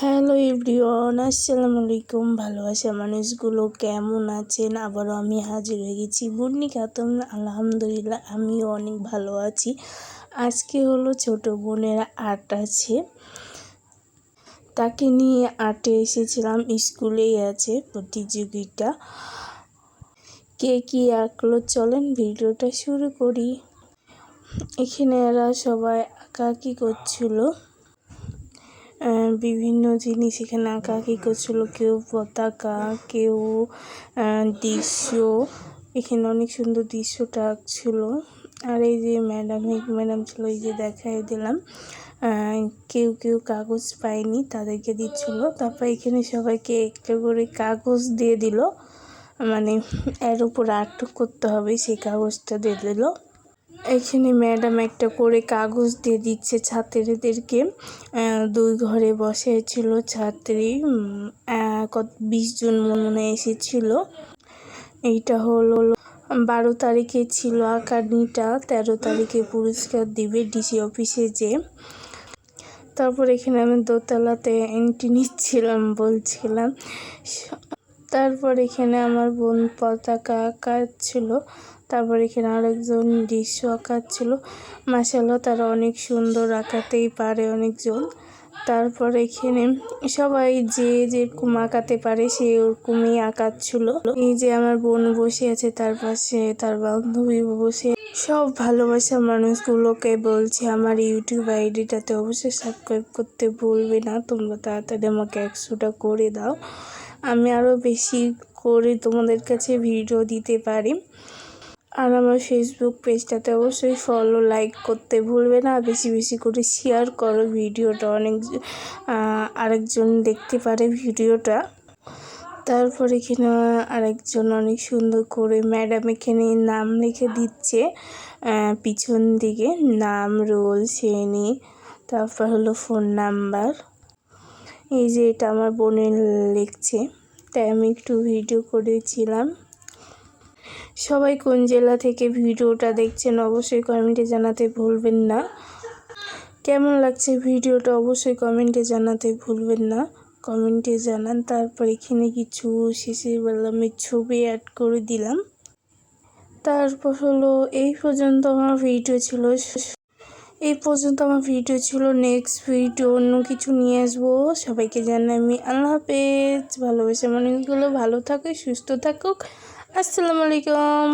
Hello everyone, আসসালামু আলাইকুম। ভালোবাসা মানুষগুলো কেমন আছেন? আবারও আমি হাজির হয়ে গেছি মুন্নি খাতুন। আলহামদুলিল্লাহ আমিও অনেক ভালো আছি। আজকে হলো ছোট বোনের আর্ট আছে, তাকে নিয়ে আর্টে এসেছিলাম। স্কুলেই আছে প্রতিযোগিতা। কে কী আঁকলো চলেন ভিডিওটা শুরু করি। এখানে এরা সবাই আঁকাআঁকি করছিল, বিভিন্ন জিনিস এখানে আঁকাআঁকি করছিল। কেউ পতাকা, কেউ দৃশ্য। এখানে অনেক সুন্দর দৃশ্যটা আঁকছিল। আর এই যে ম্যাডাম ছিল, এই যে দেখাই দিলাম। কেউ কেউ কাগজ পায়নি, তাদেরকে দিচ্ছিল। তারপর এখানে সবাইকে একটা করে কাগজ দিয়ে দিল, মানে এর উপর আর্ট করতে হবে সেই কাগজটা দিয়ে দিল। এখানে ম্যাডাম একটা করে কাগজ দিয়ে দিচ্ছে ছাত্রীদেরকে। 2 ঘরে বসেছিল ছাত্রী, 20 জন মনে এসেছিল। এইটা হলো 12 তারিখে ছিল আঁকানিটা, 13 তারিখে পুরস্কার দিবে ডিসি অফিসে যে। তারপর এখানে আমি দোতলাতে এন্ট্রি নিচ্ছিলাম, বলছিলাম। তারপর এখানে আমার বোন পতাকা আঁকাচ্ছিল। তারপর এখানে আরেকজন দৃশ্য আঁকাচ্ছিল। মাশাআল্লাহ তারা অনেক সুন্দর আঁকাতেই পারে অনেকজন। তারপর এখানে সবাই যে যেরকম আঁকাতে পারে সে ওরকমই আঁকাচ্ছিল। এই যে আমার বোন বসে আছে, তার পাশে তার বান্ধবী বসে। সব ভালোবাসার মানুষগুলোকে বলছি আমার ইউটিউব আইডিটাতে অবশ্যই সাবস্ক্রাইব করতে ভুলবে না। তোমরা তাড়াতাড়ি আমাকে 100টা করে দাও, আমি আরও বেশি করে তোমাদের কাছে ভিডিও দিতে পারি। আর আমার ফেসবুক পেজটাতে অবশ্যই ফলো লাইক করতে ভুলবে না। বেশি বেশি করে শেয়ার করো ভিডিওটা, আরেকজন দেখতে পারে ভিডিওটা। তারপর এখানে আরেকজন অনেক সুন্দর করে ম্যাডাম এখানে নাম লিখে দিচ্ছে, পিছন দিকে নাম, রোল, শ্রেণী, তারপর হলো ফোন নাম্বার। এই যে এটা আমার বোনের লিখছে, তাই আমি একটু ভিডিও করেছিলাম। সবাই কোন জেলা থেকে ভিডিওটা দেখছেন অবশ্যই কমেন্টে জানাতে ভুলবেন না। কেমন লাগছে ভিডিওটা অবশ্যই কমেন্টে জানাতে ভুলবেন না, কমেন্টে জানান। তারপর এখানে কিছু শেষের বেলা আমি ছবি অ্যাড করে দিলাম। তারপর হলো এই পর্যন্ত আমার ভিডিও ছিল। নেক্সট ভিডিও অন্য কিছু নিয়ে আসবো। সবাইকে জানাই আমি আল্লাহ হাফেজ। ভালোবাসা মানুষগুলো ভালো থাকুক, সুস্থ থাকুক। আসসালামু আলাইকুম।